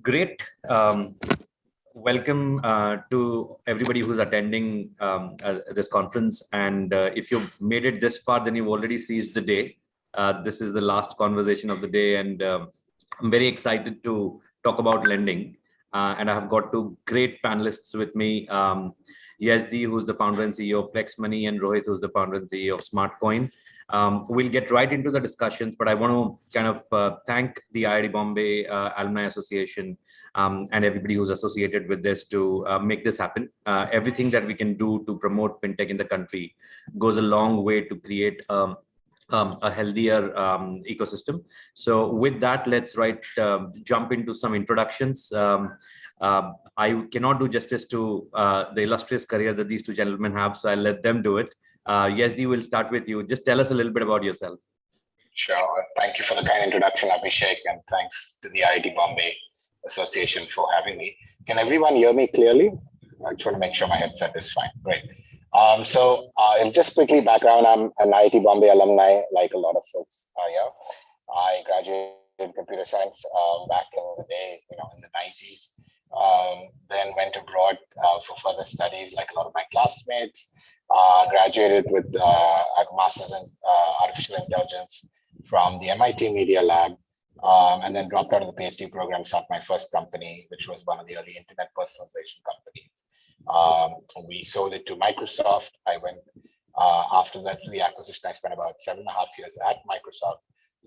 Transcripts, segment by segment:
Great. Welcome to everybody who's attending this conference. And if you've made it this far, then you've already seized the day. This is the last conversation of the day, and I'm very excited to talk about lending. And I have got two great panelists with me, Yezdi, who's the founder and CEO of Flexmoney, and Rohit, who's the founder and CEO of Smartcoin. We'll get right into the discussions, but I want to kind of thank the IIT Bombay Alumni Association and everybody who's associated with this to make this happen. Everything that we can do to promote FinTech in the country goes a long way to create a healthier ecosystem. So with that, let's jump into some introductions. I cannot do justice to the illustrious career that these two gentlemen have, so I'll let them do it. Yezdi, we'll start with you. Just tell us a little bit about yourself. Sure. Thank you for the kind introduction, Abhishek, and thanks to the IIT Bombay Association for having me. Can everyone hear me clearly? I just want to make sure my headset is fine. Great. So just quickly background, I'm an IIT Bombay alumni, like a lot of folks here. I graduated in computer science back in the day, in the 90s. Then went abroad for further studies, like a lot of my classmates. Graduated with a master's in artificial intelligence from the MIT Media Lab, and then dropped out of the PhD program, started my first company, which was one of the early internet personalization companies. We sold it to Microsoft. I went after that to the acquisition. I spent about 7.5 years at Microsoft,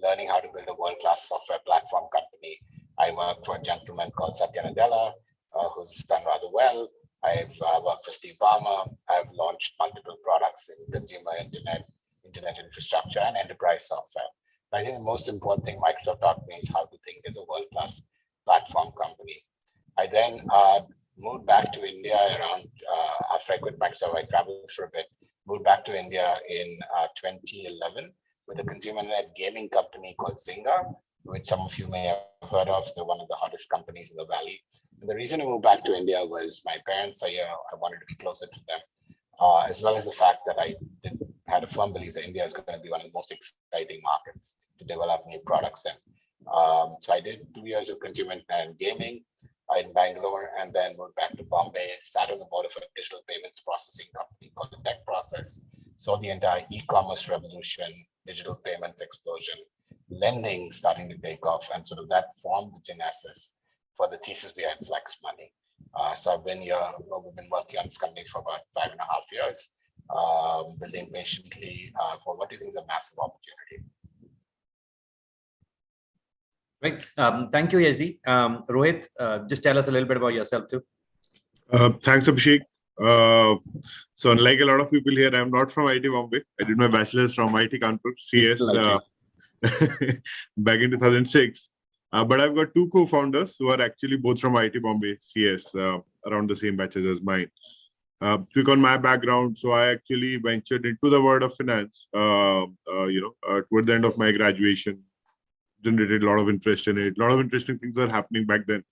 learning how to build a world-class software platform company. I worked for a gentleman called Satya Nadella, who's done rather well. I've worked for Steve Ballmer. I've launched multiple products in consumer internet infrastructure, and enterprise software. But I think the most important thing Microsoft taught me is how to think as a world-class platform company. I then moved back to India around, after I quit Microsoft, I traveled for a bit, moved back to India in 2011 with a consumer internet gaming company called Zynga, which some of you may have heard of. They're one of the hottest companies in the Valley. And the reason I moved back to India was my parents are here. I wanted to be closer to them, as well as the fact that I had a firm belief that India is going to be one of the most exciting markets to develop new products in. So I did 2 years of consumer and gaming in Bangalore, and then moved back to Bombay, sat on the board of a digital payments processing company called the Tech Process. Saw the entire e-commerce revolution, digital payments explosion, lending starting to take off, and sort of that formed the genesis for the thesis behind Flexmoney. So I've been here, we've been working on this company for about 5.5 years, building patiently for what we think is a massive opportunity. Right. Thank you, Yezdi. Rohit, just tell us a little bit about yourself too. Thanks, Abhishek. So unlike a lot of people here, I'm not from IIT Bombay. I did my bachelor's from IIT Kanpur, CS, back in 2006. But I've got two co-founders who are actually both from IIT Bombay, CS, around the same batches as mine. Quick on my background. So I actually ventured into the world of finance, toward the end of my graduation, generated a lot of interest in it. A lot of interesting things are happening back then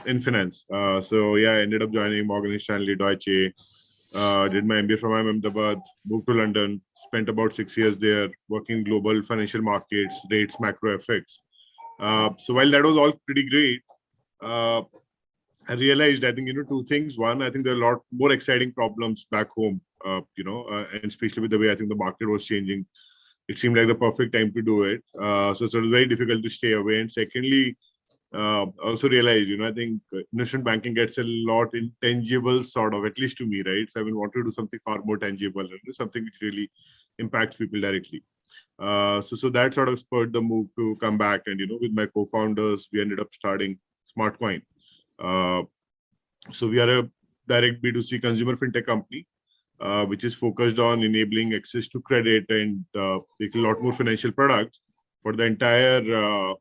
in finance. So yeah, I ended up joining Morgan Stanley, Deutsche, did my MBA from Ahmedabad, moved to London, spent about 6 years there, working global financial markets, rates, macro FX. So while that was all pretty great, I realized, I think, two things. One, I think there are a lot more exciting problems back home, and especially with the way I think the market was changing. It seemed like the perfect time to do it. So it was very difficult to stay away. And secondly, also realized, I think investment banking gets a lot intangible, sort of, at least to me, right? So I've been wanting to do something far more tangible, something which really impacts people directly. So that sort of spurred the move to come back, and with my co-founders, we ended up starting Smartcoin. So we are a direct B2C consumer fintech company, which is focused on enabling access to credit and make a lot more financial products for the entire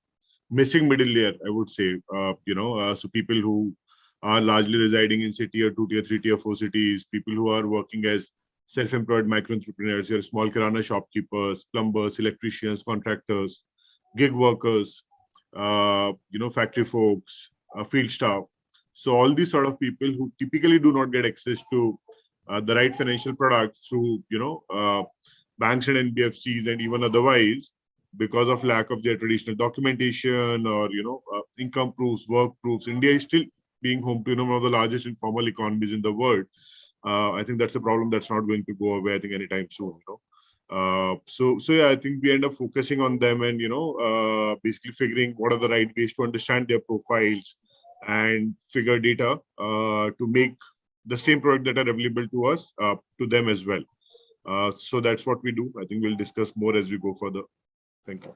missing middle layer, I would say. So people who are largely residing in Tier 2, Tier 3, Tier 4 cities, people who are working as self-employed micro-entrepreneurs, your small kirana shopkeepers, plumbers, electricians, contractors, gig workers, factory folks, field staff. So all these sort of people who typically do not get access to the right financial products through, banks and NBFCs and even otherwise, because of lack of their traditional documentation or, income proofs, work proofs. India is still being home to one of the largest informal economies in the world. I think that's a problem that's not going to go away, I think, anytime soon. So yeah, I think we end up focusing on them and basically figuring what are the right ways to understand their profiles and figure data to make the same product that are available to us to them as well. So that's what we do. I think we'll discuss more as we go further. Thank you.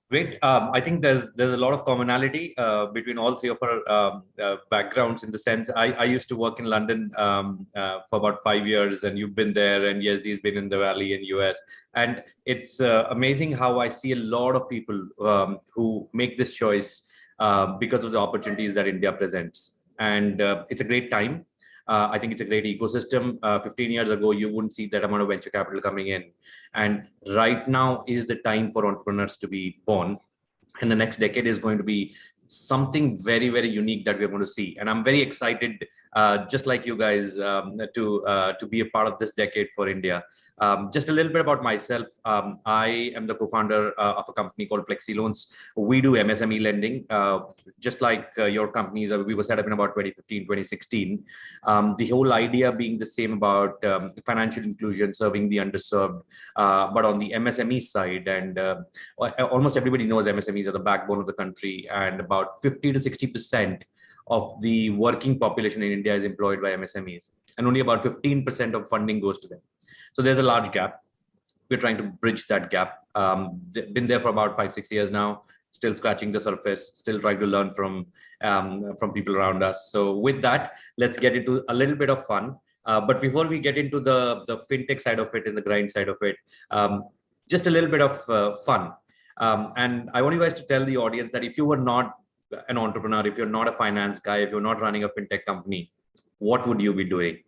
Great. I think there's a lot of commonality between all three of our backgrounds, in the sense I used to work in London for about 5 years, and you've been there, and Yezdi's been in the Valley in US. And it's amazing how I see a lot of people who make this choice because of the opportunities that India presents. And it's a great time. I think it's a great ecosystem. 15 years ago, you wouldn't see that amount of venture capital coming in. And right now is the time for entrepreneurs to be born. And the next decade is going to be something very, very unique that we're going to see. And I'm very excited, just like you guys, to be a part of this decade for India. Just a little bit about myself. I am the co-founder of a company called Flexi Loans. We do MSME lending, just like your companies. We were set up in about 2015, 2016. The whole idea being the same about financial inclusion, serving the underserved, but on the MSME side. And almost everybody knows MSMEs are the backbone of the country, and about 50 to 60% of the working population in India is employed by MSMEs, and only about 15% of funding goes to them. So there's a large gap. We're trying to bridge that gap. Been there for about 5-6 years now, still scratching the surface, still trying to learn from people around us. So with that, let's get into a little bit of fun. But before we get into the fintech side of it and the grind side of it, just a little bit of fun. And I want you guys to tell the audience that if you were not an entrepreneur, if you're not a finance guy, if you're not running a fintech company, what would you be doing?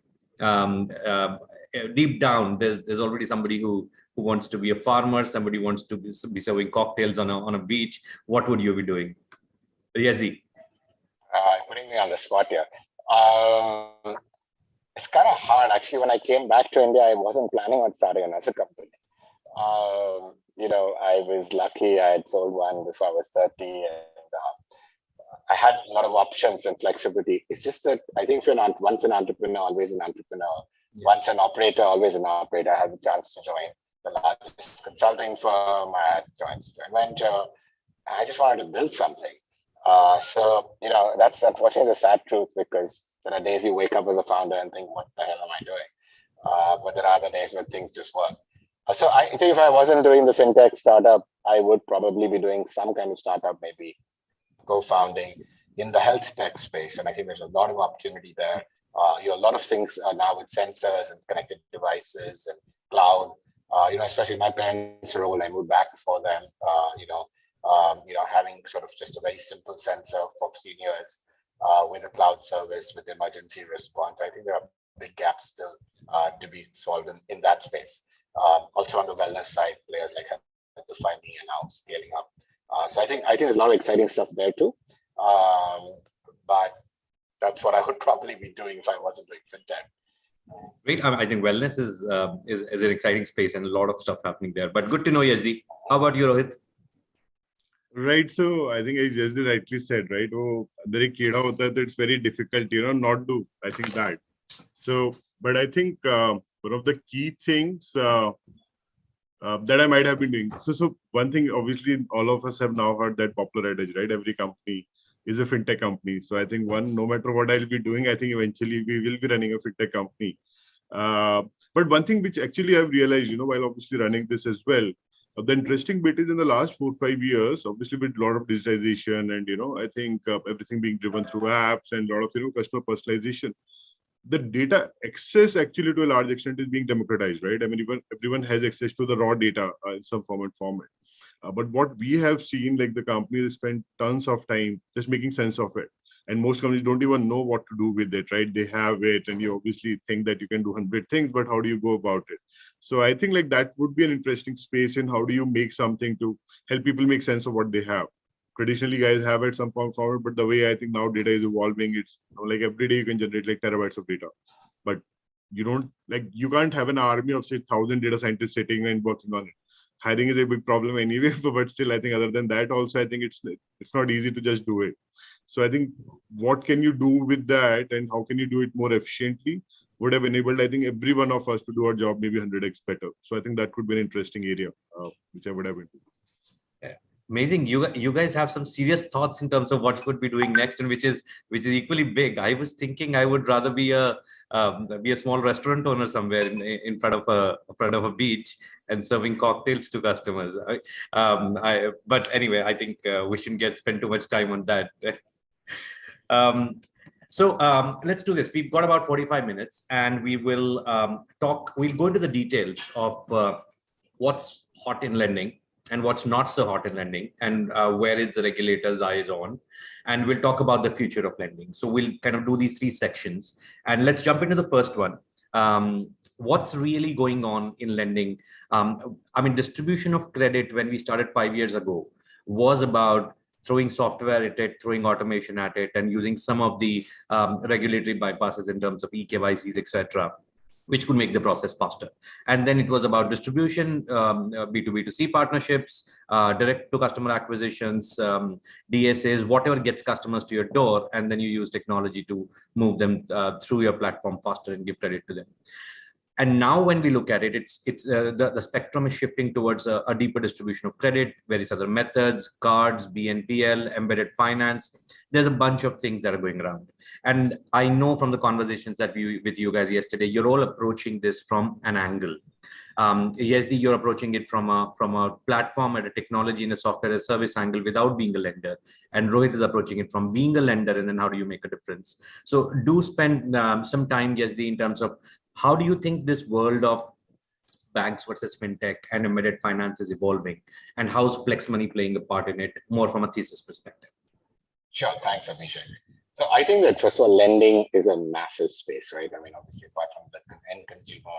Deep down, there's already somebody who wants to be a farmer, somebody wants to be serving cocktails on a beach. What would you be doing? Yezdi. Putting me on the spot here. It's kind of hard. Actually, when I came back to India, I wasn't planning on starting another company. I was lucky. I had sold one before I was 30, and I had a lot of options and flexibility. It's just that I think if you're once an entrepreneur, always an entrepreneur. Yes. Once an operator, always an operator. I had the chance to join the largest consulting firm. I had joined a joint venture. I just wanted to build something. That's unfortunately the sad truth, because there are days you wake up as a founder and think, what the hell am I doing? But there are other days when things just work. So I think if I wasn't doing the fintech startup, I would probably be doing some kind of startup, maybe co-founding in the health tech space. And I think there's a lot of opportunity there. A lot of things now with sensors and connected devices and cloud. Especially my parents' role, I moved back for them. Having sort of just a very simple sensor for seniors with a cloud service with emergency response. I think there are big gaps still to be solved in that space. Also on the wellness side, players like FinTech and now scaling up. So I think there's a lot of exciting stuff there too. But that's what I would probably be doing if I wasn't doing fintech. Great. I think wellness is an exciting space and a lot of stuff happening there. But good to know, Yezdi. How about you, Rohit? Right. So I think as Yezdi rightly said, right? It's very difficult, not do. I think that. So, but I think one of the key things that I might have been doing. So one thing, obviously, all of us have now heard that popular adage, right? Every company is a fintech company. So I think no matter what I'll be doing, I think eventually we will be running a fintech company. But one thing which actually I've realized, while obviously running this as well, the interesting bit is in the last 4-5 years, obviously with a lot of digitization and, I think everything being driven through apps and a lot of, customer personalization, the data access actually to a large extent is being democratized, right? I mean, everyone has access to the raw data in some format. But what we have seen, like the companies spend tons of time just making sense of it. And most companies don't even know what to do with it, right? They have it and you obviously think that you can do 100 things, but how do you go about it? So I think like that would be an interesting space in how do you make something to help people make sense of what they have. Traditionally, guys have it some form, but the way I think now data is evolving, it's like every day you can generate like terabytes of data, but you can't have an army of say 1,000 data scientists sitting and working on it. hiring is a big problem anyway, but still, I think other than that, also, I think it's not easy to just do it. So I think what can you do with that and how can you do it more efficiently would have enabled, I think, every one of us to do our job maybe 100x better. So I think that could be an interesting area, which I would have into. Amazing. You guys have some serious thoughts in terms of what you could be doing next, and which is equally big. I was thinking I would rather be a small restaurant owner somewhere in front of a beach and serving cocktails to customers. But anyway, I think we shouldn't spend too much time on that. So let's do this. We've got about 45 minutes, and we will talk. We'll go into the details of what's hot in lending and what's not so hot in lending, and where is the regulator's eyes on, and we'll talk about the future of lending. So we'll kind of do these three sections, and let's jump into the first one. What's really going on in lending? I mean, distribution of credit when we started 5 years ago was about throwing software at it, throwing automation at it, and using some of the regulatory bypasses in terms of eKYCs, etc., which could make the process faster. And then it was about distribution, B2B2C partnerships, direct to customer acquisitions, DSAs, whatever gets customers to your door, and then you use technology to move them through your platform faster and give credit to them. And now when we look at it, the spectrum is shifting towards a deeper distribution of credit, various other methods, cards, BNPL, embedded finance. There's a bunch of things that are going around. And I know from the conversations that with you guys yesterday, you're all approaching this from an angle. Yezdi, you're approaching it from a platform and a technology and a software as a service angle without being a lender. And Rohit is approaching it from being a lender, and then how do you make a difference? So do spend some time, Yezdi, in terms of how do you think this world of banks versus fintech and embedded finance is evolving, and how's Flexmoney playing a part in it, more from a thesis perspective? Sure, thanks, Abhishek. So I think that first of all, lending is a massive space, right? I mean, obviously, apart from the end consumer,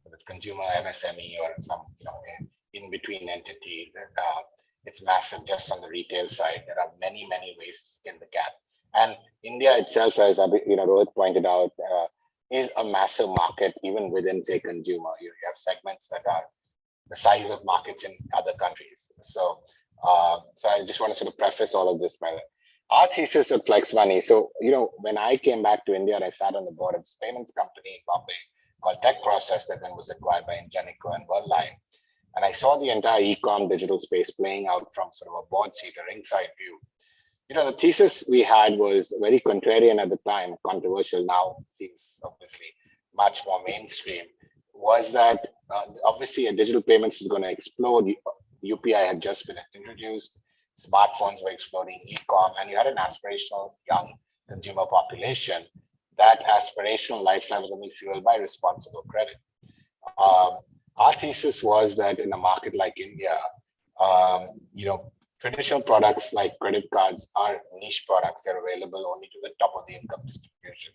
whether it's consumer, MSME, or some in between entity, it's massive. Just on the retail side, there are many ways to skin the cat. And India itself, as Rohit pointed out, is a massive market, even within, say, consumer. You have segments that are the size of markets in other countries. So I just want to sort of preface all of this by our thesis of Flexmoney. So, when I came back to India, I sat on the board of this payments company in Bombay called Tech Process that then was acquired by Ingenico and Worldline. And I saw the entire e-com digital space playing out from sort of a board seat, a ringside view. The thesis we had was very contrarian at the time, controversial now, seems obviously much more mainstream, was that obviously a digital payments is going to explode. UPI had just been introduced, smartphones were exploding, e-com, and you had an aspirational young consumer population. That aspirational lifestyle was only fueled by responsible credit. Our thesis was that in a market like India, traditional products like credit cards are niche products. They're available only to the top of the income distribution,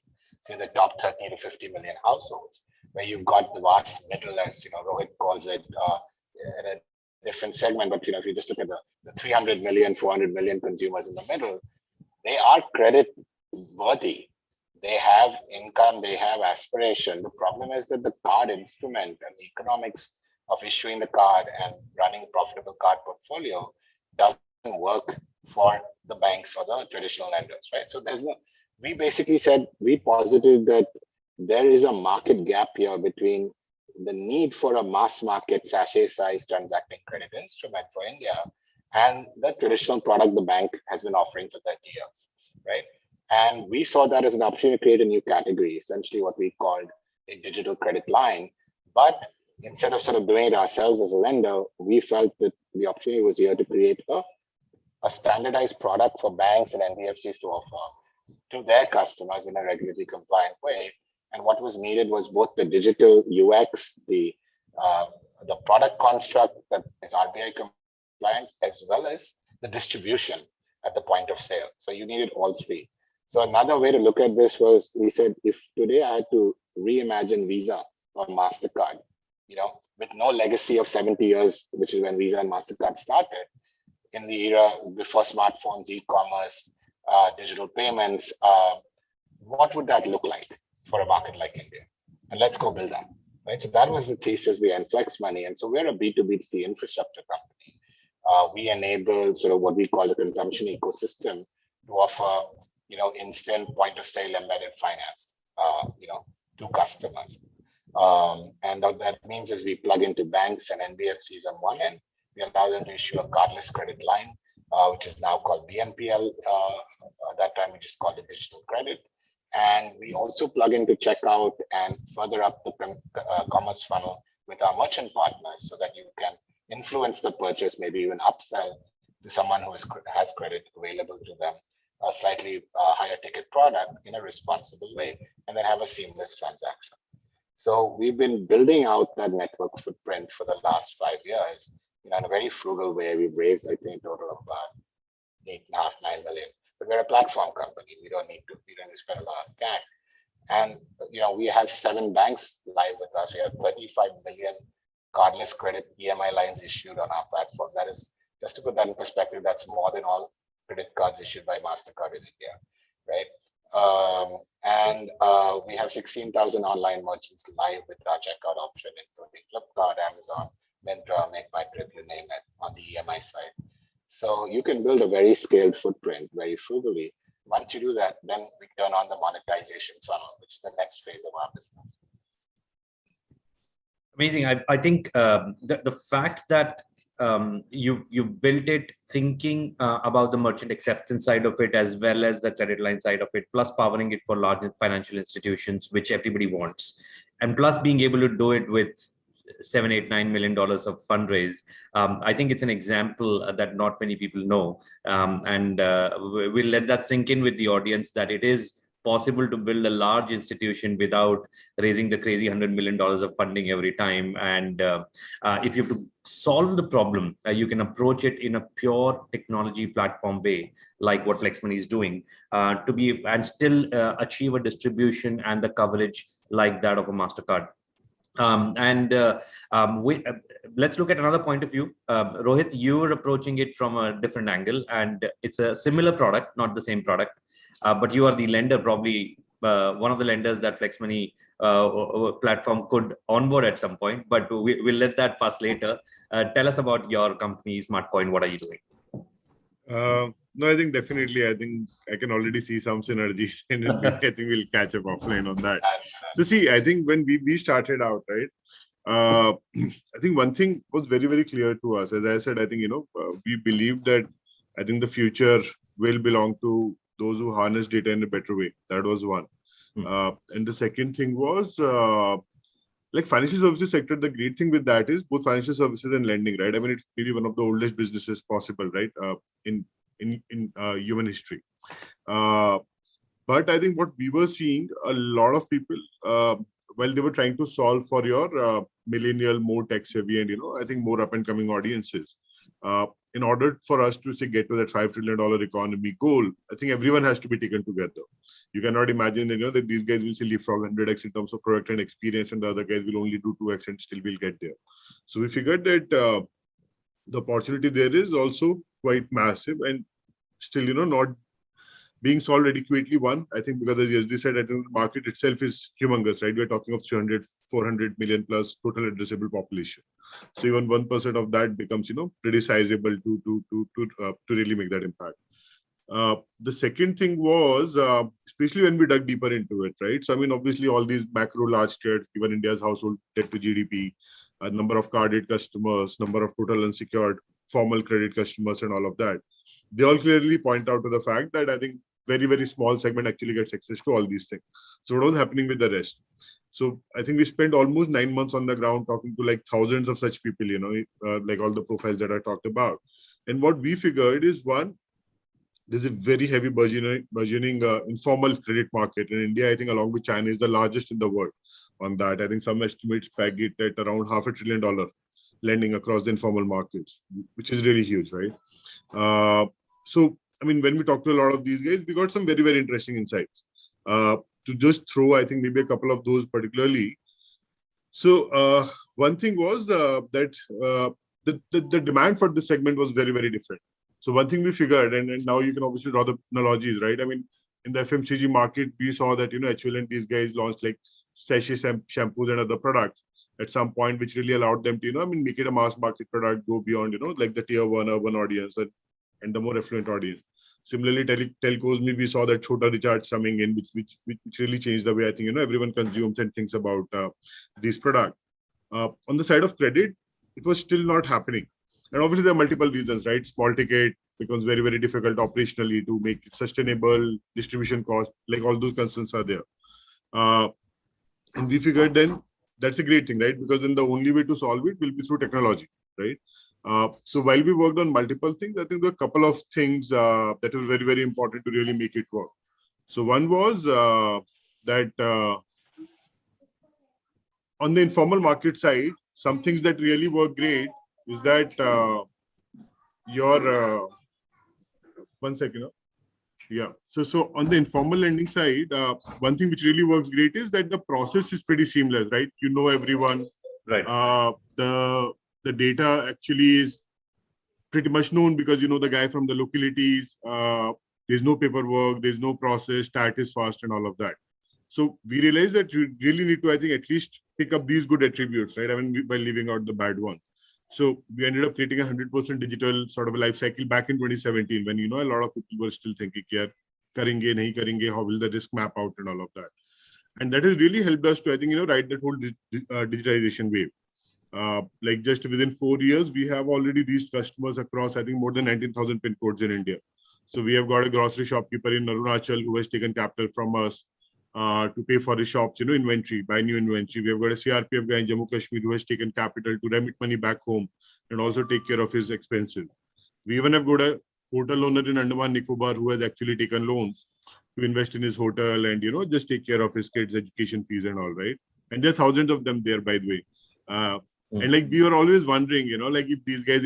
say the top 30 to 50 million households, where you've got the vast middle, as Rohit calls it, in a different segment. But if you just look at the 300 million, 400 million consumers in the middle, they are credit worthy. They have income, they have aspiration. The problem is that the card instrument and the economics of issuing the card and running a profitable card portfolio doesn't work for the banks or the traditional lenders, right? So we basically said, we posited that there is a market gap here between the need for a mass market sachet size transacting credit instrument for India and the traditional product the bank has been offering for 30 years, right? And we saw that as an opportunity to create a new category, essentially what we called a digital credit line. But instead of sort of doing it ourselves as a lender, we felt that the opportunity was here to create a standardized product for banks and NBFCs to offer to their customers in a regulatory compliant way. And what was needed was both the digital UX, the product construct that is RBI compliant, as well as the distribution at the point of sale. So you needed all three. So another way to look at this was, we said, if today I had to reimagine Visa or MasterCard, with no legacy of 70 years, which is when Visa and MasterCard started, in the era before smartphones, e-commerce, digital payments, what would that look like for a market like India? And let's go build that. right? So that was the thesis behind Flexmoney. And so we're a B2B2C infrastructure company. We enable sort of what we call the consumption ecosystem to offer, instant point of sale embedded finance, to customers. And what that means is we plug into banks and NBFCs on one end. We allow them to issue a cardless credit line, which is now called BNPL. At that time, we just called it digital credit. And we also plug into checkout and further up the commerce funnel with our merchant partners so that you can influence the purchase, maybe even upsell to someone who has credit available to them, a slightly higher ticket product in a responsible way, and then have a seamless transaction. So we've been building out that network footprint for the last 5 years, in a very frugal way. We've raised, I think, a total of about 8.5, 9 million. But we're a platform company. We don't need to spend a lot on CAC. And we have 7 banks live with us. We have 35 million cardless credit EMI lines issued on our platform. That is, just to put that in perspective, that's more than all credit cards issued by MasterCard in India, right? And we have 16,000 online merchants live with our checkout option, including Flipkart, Amazon, Myntra, MakeMyTrip, you name it, on the EMI side. So you can build a very scaled footprint very frugally. Once you do that, then we turn on the monetization funnel, which is the next phase of our business. Amazing. I think the fact that you built it thinking about the merchant acceptance side of it, as well as the credit line side of it, plus powering it for large financial institutions, which everybody wants, and plus being able to do it with $7, $8, $9 million of fundraise. I think it's an example that not many people know, and we'll let that sink in with the audience, that it is possible to build a large institution without raising the crazy $100 million of funding every time. And if you have to solve the problem, you can approach it in a pure technology platform way, like what Flexmoney is doing, and still achieve a distribution and the coverage like that of a MasterCard. Let's look at another point of view. Rohit, you were approaching it from a different angle, and it's a similar product, not the same product, but you are the lender, probably one of the lenders that Flexmoney platform could onboard at some point, but we'll let that pass later. Tell us about your company, Smartcoin. What are you doing? No, I think definitely, I think I can already see some synergies, and I think we'll catch up offline on that. So see, I think when we started out, right, I think one thing was very, very clear to us. As I said, I think, we believe that I think the future will belong to those who harness data in a better way. That was one. And the second thing was, like financial services sector, the great thing with that is both financial services and lending, right? I mean, it's maybe one of the oldest businesses possible, right, in human history. But I think what we were seeing, a lot of people, while they were trying to solve for your millennial, more tech savvy, and I think more up and coming audiences, in order for us to say get to that $5 trillion economy goal, I think everyone has to be taken together. You cannot imagine that, that these guys will still leapfrog 100x in terms of product and experience, and the other guys will only do 2x and still will get there. So we figured that the opportunity there is also quite massive, and still, not being solved adequately. One, I think, because as Yezdi said, I think the market itself is humongous, right? We're talking of 300, 400 million plus total addressable population. So even 1% of that becomes, pretty sizable to really make that impact. The second thing was, especially when we dug deeper into it, right? So I mean, obviously, all these macro large trades, given India's household debt to GDP, number of carded customers, number of total unsecured formal credit customers, and all of that, they all clearly point out to the fact that I think very, very small segment actually gets access to all these things. So what was happening with the rest? So I think we spent almost 9 months on the ground talking to like thousands of such people, like all the profiles that I talked about. And what we figured is, one, there's a very heavy burgeoning informal credit market in India. I think along with China is the largest in the world on that. I think some estimates peg it at around $500 billion lending across the informal markets, which is really huge, right? So, I mean, when we talk to a lot of these guys, we got some very, very interesting insights. To just throw, I think, maybe a couple of those particularly. So, one thing was that the demand for this segment was very, very different. So one thing we figured, and now you can obviously draw the analogies, right? I mean, in the FMCG market, we saw that, HUL and these guys launched like sachet shampoos and other products. at some point, which really allowed them to, make it a mass market product, go beyond, like the tier 1 urban audience and the more affluent audience. Similarly, telcos, we saw that Chota recharge coming in, which really changed the way I think, everyone consumes and thinks about these products. On the side of credit, it was still not happening. And obviously, there are multiple reasons, right? Small ticket becomes very, very difficult operationally to make it sustainable, distribution cost, like all those concerns are there. And we figured then that's a great thing, right? Because then the only way to solve it will be through technology, right? So while we worked on multiple things, I think there are a couple of things that were very, very important to really make it work. So one was that on the informal market side, some things that really work great is that one second. Yeah. So on the informal lending side, one thing which really works great is that the process is pretty seamless, right? You know everyone. Right. The data actually is pretty much known because you know the guy from the localities. There's no paperwork, there's no process, stat is fast and all of that. So we realized that you really need to, I think, at least pick up these good attributes, right? I mean, by leaving out the bad ones. So we ended up creating a 100% digital sort of a life cycle back in 2017 when, a lot of people were still thinking, yeah, karenge, nahi karenge, how will the risk map out and all of that. And that has really helped us to, I think, ride that whole digitalization wave. Like just within 4 years, we have already reached customers across, I think, more than 19,000 pin codes in India. So we have got a grocery shopkeeper in Arunachal who has taken capital from us to pay for his shops, inventory, buy new inventory. We have got a CRPF guy in Jammu Kashmir who has taken capital to remit money back home and also take care of his expenses. We even have got a hotel owner in Andaman Nicobar who has actually taken loans to invest in his hotel and, just take care of his kids' education fees and all, right? And there are thousands of them there, by the way. And like we were always wondering, like if these guys,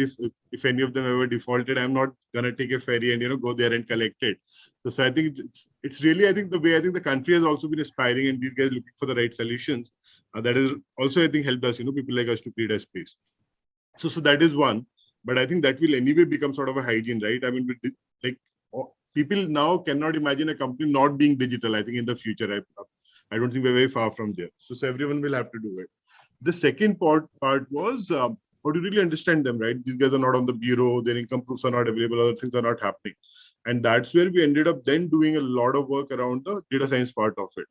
if any of them ever defaulted, I'm not gonna take a ferry and go there and collect it. So I think it's really, I think the way I think the country has also been aspiring and these guys looking for the right solutions. That is also, I think, helped us, people like us to create a space. So that is one, but I think that will anyway become sort of a hygiene, right? I mean, like people now cannot imagine a company not being digital. I think in the future, I don't think we're very far from there. So everyone will have to do it. The second part was how to really understand them, right? These guys are not on the bureau, their income proofs are not available, other things are not happening. And that's where we ended up then doing a lot of work around the data science part of it.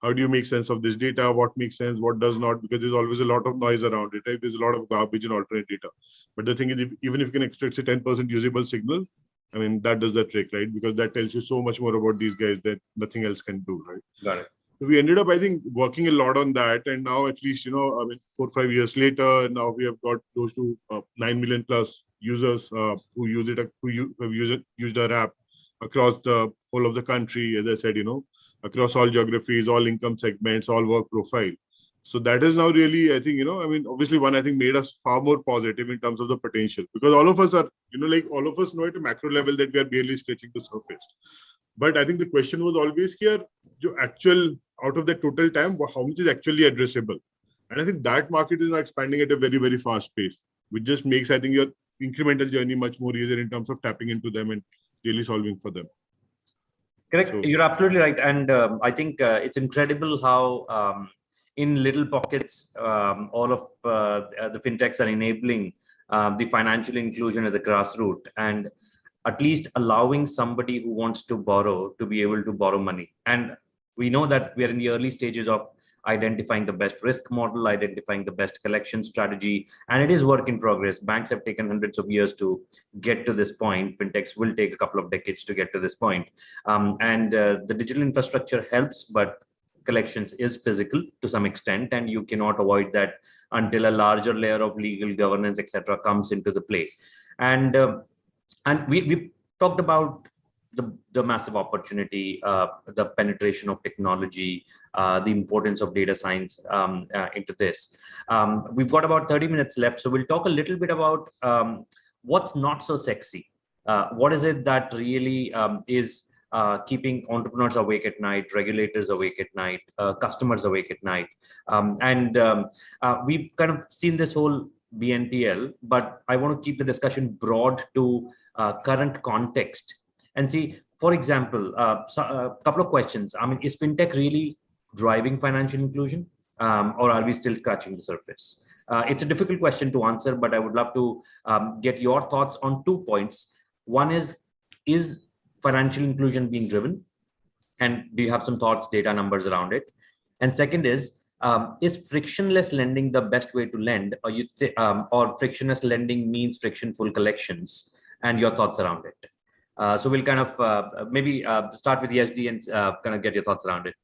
How do you make sense of this data? What makes sense? What does not? Because there's always a lot of noise around it, right? There's a lot of garbage and alternate data. But the thing is, even if you can extract, say, 10% usable signal, I mean, that does the trick, right? Because that tells you so much more about these guys that nothing else can do, right? Got it. So we ended up, I think, working a lot on that. And now at least, I mean, 4 or 5 years later, now we have got close to 9 million plus users who use it, who have used our app across the whole of the country, as I said, across all geographies, all income segments, all work profile. So that is now really, I think, I mean, obviously one, I think, made us far more positive in terms of the potential, because all of us are, like all of us know at a macro level that we are barely scratching the surface. But I think the question was always here, actual out of the total time, how much is actually addressable? And I think that market is now expanding at a very, very fast pace, which just makes, I think, your incremental journey much more easier in terms of tapping into them and really solving for them. Correct. So, you're absolutely right. And I think it's incredible how in little pockets, all of the fintechs are enabling the financial inclusion at the grassroots and at least allowing somebody who wants to borrow to be able to borrow money. And we know that we are in the early stages of identifying the best risk model, identifying the best collection strategy, and it is work in progress. Banks have taken hundreds of years to get to this point. Fintechs will take a couple of decades to get to this point. And the digital infrastructure helps, but collections is physical to some extent, and you cannot avoid that until a larger layer of legal governance, etc., comes into the play. And we talked about the massive opportunity, the penetration of technology, the importance of data science into this. We've got about 30 minutes left, so we'll talk a little bit about what's not so sexy. What is it that really is keeping entrepreneurs awake at night, regulators awake at night, customers awake at night? We've kind of seen this whole BNPL, but I want to keep the discussion broad to current context and see, for example, a couple of questions. I mean, is fintech really driving financial inclusion? or are we still scratching the surface? It's a difficult question to answer, but I would love to get your thoughts on 2 points. One is financial inclusion being driven? And do you have some thoughts, data, numbers around it? And second is frictionless lending the best way to lend, or frictionless lending means frictionful collections, and your thoughts around it? So we'll kind of maybe start with Yezdi and kind of get your thoughts around it.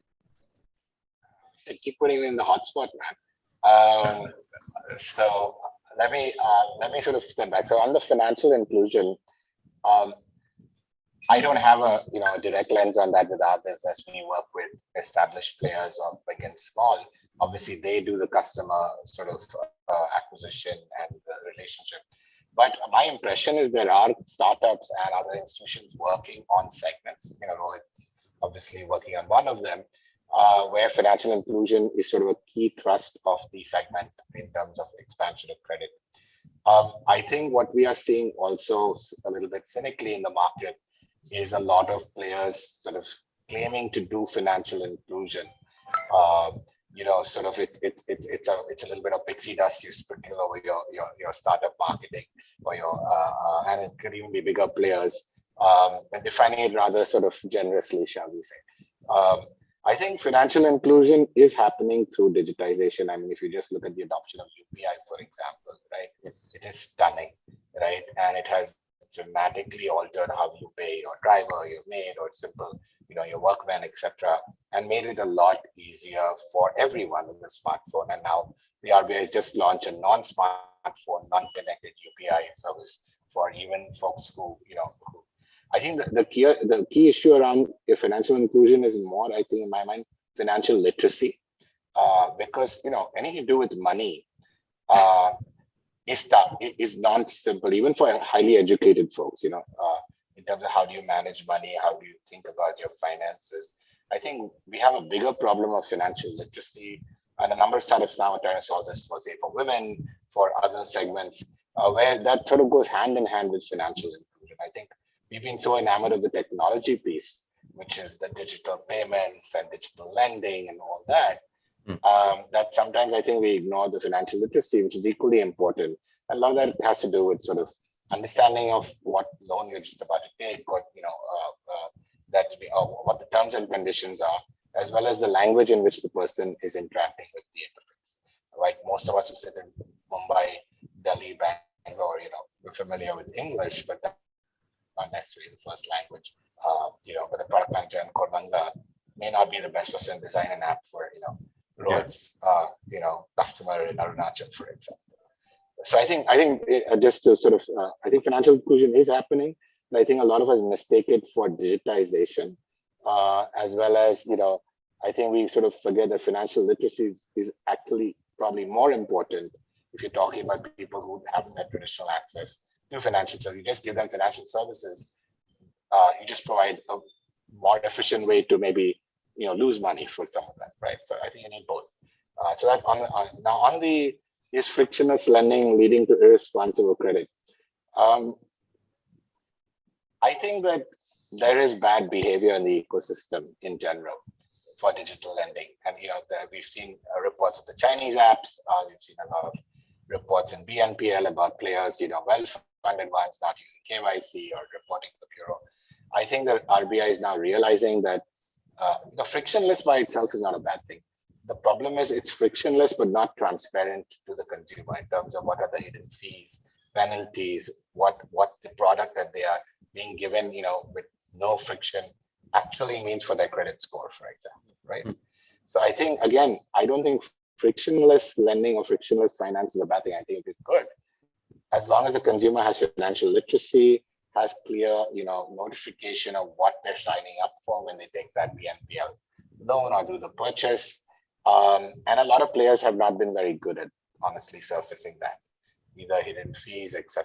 I keep putting me in the hotspot, man. So let me sort of step back. So on the financial inclusion, I don't have a direct lens on that with our business. We work with established players or big and small. Obviously, they do the customer sort of acquisition and the relationship. But my impression is there are startups and other institutions working on segments. Rohit obviously working on one of them, where financial inclusion is sort of a key thrust of the segment in terms of expansion of credit. I think what we are seeing also a little bit cynically in the market is a lot of players sort of claiming to do financial inclusion. Sort of it's a little bit of pixie dust you sprinkle over your startup marketing or and it could even be bigger players, and defining it rather sort of generously, shall we say. I think financial inclusion is happening through digitization. I mean, if you just look at the adoption of UPI, for example, right? Yes. It is stunning, right? And it has dramatically altered how you pay your driver, your maid, or simple, your workman, etc., and made it a lot easier for everyone with a smartphone. And now the RBI has just launched a non-smartphone, non-connected UPI service for even folks who, I think the key issue around financial inclusion is more, I think, in my mind, financial literacy, because anything to do with money is tough, is not simple, even for highly educated folks. In terms of how do you manage money, how do you think about your finances. I think we have a bigger problem of financial literacy, and a number of startups now are trying to solve this for, say, for women, for other segments, where that sort of goes hand in hand with financial inclusion. I think we've been so enamored of the technology piece, which is the digital payments and digital lending and all that, that sometimes I think we ignore the financial literacy, which is equally important. And a lot of that has to do with sort of understanding of what loan you're just about to take, or what the terms and conditions are, as well as the language in which the person is interacting with the interface. Like most of us who sit in Mumbai, Delhi, Bangalore, we're familiar with English, but that's not necessarily the first language. But the product manager in Korbanga may not be the best person to design an app for, Rohit's, customer in Arunachal, for example. So I think just to sort of, I think financial inclusion is happening, but I think a lot of us mistake it for digitization, as well as, I think we sort of forget that financial literacy is actually probably more important if you're talking about people who haven't had traditional access to financial services. You just give them financial services, you just provide a more efficient way to maybe lose money for some of them, right? So I think you need both. So that on the is frictionless lending leading to irresponsible credit? I think that there is bad behavior in the ecosystem in general for digital lending, and we've seen reports of the Chinese apps. We've seen a lot of reports in BNPL about players, well-funded ones not using KYC or reporting to the bureau. I think that RBI is now realizing that frictionless by itself is not a bad thing. The problem is it's frictionless but not transparent to the consumer in terms of what are the hidden fees, penalties, what the product that they are being given, with no friction actually means for their credit score, for example, right? So I think, again, I don't think frictionless lending or frictionless finance is a bad thing. I think it is good, as long as the consumer has financial literacy, has clear, notification of what they're signing up for when they take that BNPL loan or do the purchase. And a lot of players have not been very good at honestly surfacing that, either hidden fees, etc.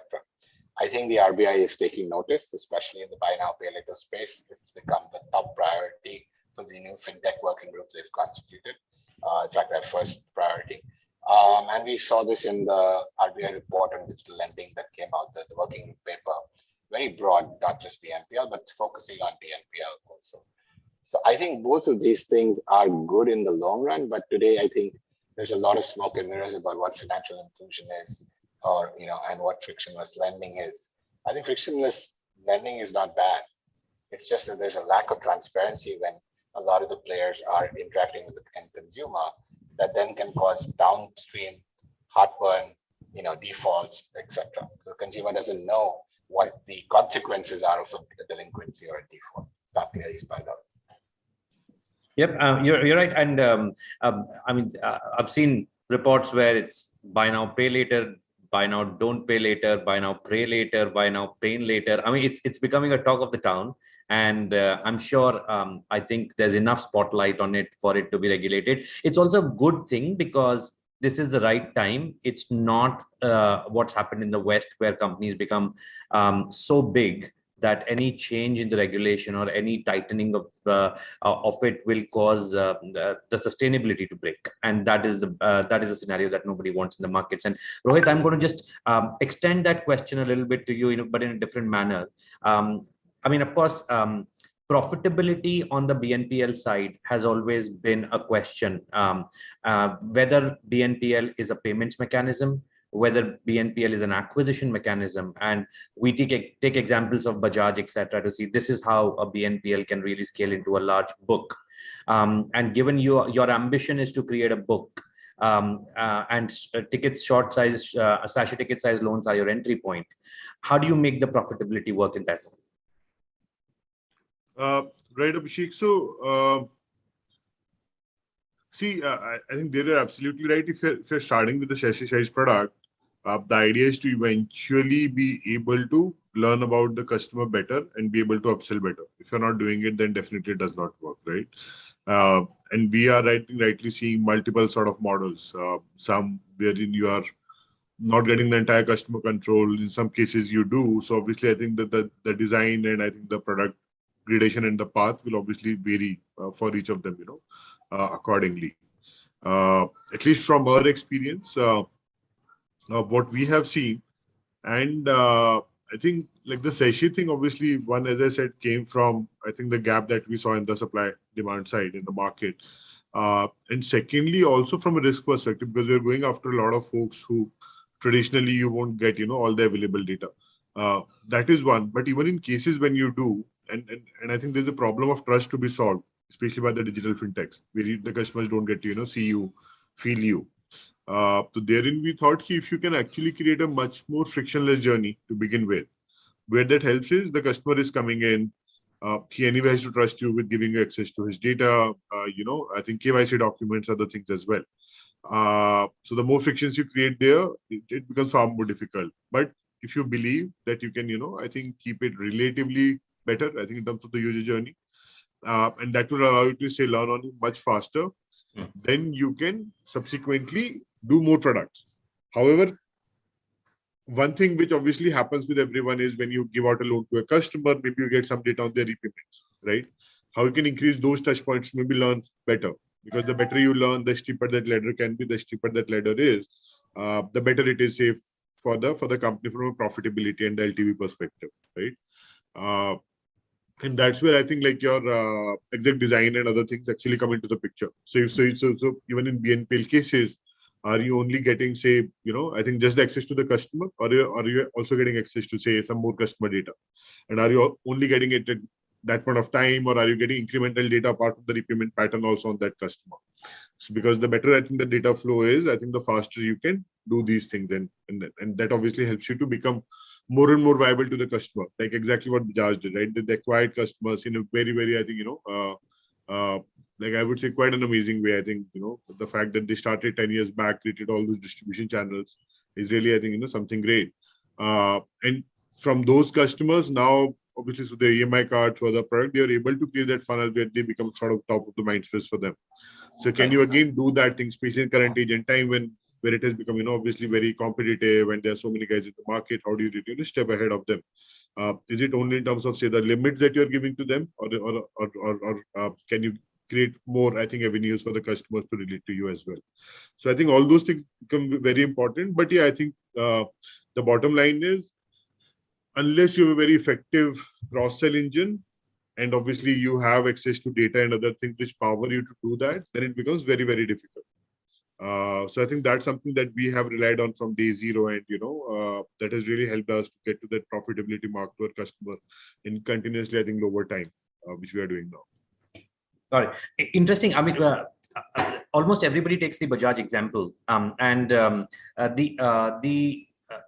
I think the RBI is taking notice, especially in the buy now, pay later space. It's become the top priority for the new FinTech working groups they've constituted. In fact, their first priority. And we saw this in the RBI report on digital lending that came out, the working group paper, very broad, not just BNPL, but focusing on BNPL also. So I think both of these things are good in the long run, but today I think there's a lot of smoke and mirrors about what financial inclusion is, or and what frictionless lending is. I think frictionless lending is not bad. It's just that there's a lack of transparency when a lot of the players are interacting with the end consumer, that then can cause downstream heartburn, defaults, etc. The consumer doesn't know what the consequences are of a delinquency or a default. Not the least by the way. Yep, you're right. And I mean, I've seen reports where it's buy now, pay later, buy now, don't pay later, buy now, pray later, buy now, pay later. I mean, it's becoming a talk of the town. And I'm sure, I think there's enough spotlight on it for it to be regulated. It's also a good thing because this is the right time. It's not what's happened in the West, where companies become so big that any change in the regulation or any tightening of it will cause the sustainability to break, and that is a scenario that nobody wants in the markets. And Rohit, I'm going to just extend that question a little bit to you, but in a different manner. I mean, of course, profitability on the BNPL side has always been a question, whether BNPL is a payments mechanism, whether BNPL is an acquisition mechanism. And we take examples of Bajaj, etc., to see this is how a BNPL can really scale into a large book. And given your ambition is to create a book, and tickets, short size, sachet ticket size loans are your entry point, how do you make the profitability work in that? Right, Abhishek. So, see, I think they're absolutely right. If you're starting with a sachet size product, the idea is to eventually be able to learn about the customer better and be able to upsell better. If you're not doing it, then definitely it does not work, right? And we are rightly seeing multiple sort of models. Some wherein you are not getting the entire customer control. In some cases, you do. So obviously, I think that the design and I think the product gradation and the path will obviously vary for each of them, accordingly. At least from our experience, what we have seen, and I think like the sachet thing, obviously, one, as I said, came from, I think, the gap that we saw in the supply demand side in the market. And secondly, also from a risk perspective, because we're going after a lot of folks who traditionally you won't get, all the available data. That is one. But even in cases when you do, and I think there's a problem of trust to be solved, especially by the digital fintechs, where the customers don't get to, see you, feel you. So therein we thought if you can actually create a much more frictionless journey to begin with, where that helps is the customer is coming in, he anyway has to trust you with giving you access to his data, I think KYC documents, other things as well. So the more frictions you create there, it becomes far more difficult. But if you believe that you can, I think keep it relatively better, I think in terms of the user journey, and that will allow you to say learn on it much faster, then you can subsequently do more products. However, one thing which obviously happens with everyone is when you give out a loan to a customer, maybe you get some data on their repayments, right? How you can increase those touch points to maybe learn better, because the better you learn, the steeper that ladder can be, the steeper that ladder is, the better it is safe for the company from a profitability and the LTV perspective, right? And that's where I think like your exact design and other things actually come into the picture. So even in BNPL cases, are you only getting, say, I think just the access to the customer, or are you also getting access to, say, some more customer data? And are you only getting it at that point of time, or are you getting incremental data apart from the repayment pattern also on that customer? So because the better I think the data flow is, I think the faster you can do these things, and that obviously helps you to become more and more viable to the customer, like exactly what Bajaj did, right? They acquired customers in a very, very, I think, like I would say quite an amazing way. I think, the fact that they started 10 years back, created all those distribution channels is really, I think, something great. And from those customers now, obviously, so the EMI cards for the product, they are able to create that funnel where they become sort of top of the mind space for them. So can you again do that thing, especially in current age and time where it has become, obviously very competitive and there are so many guys in the market? How do you really step ahead of them? Is it only in terms of, say, the limits that you're giving to them, or can you create more, I think, avenues for the customers to relate to you as well? So I think all those things become very important. But yeah, I think the bottom line is, unless you have a very effective cross-sell engine, and obviously you have access to data and other things which power you to do that, then it becomes very, very difficult. So I think that's something that we have relied on from day zero, and that has really helped us to get to that profitability mark to our customer in continuously, I think, over time, which we are doing now. Got it. Interesting. I mean, almost everybody takes the Bajaj example,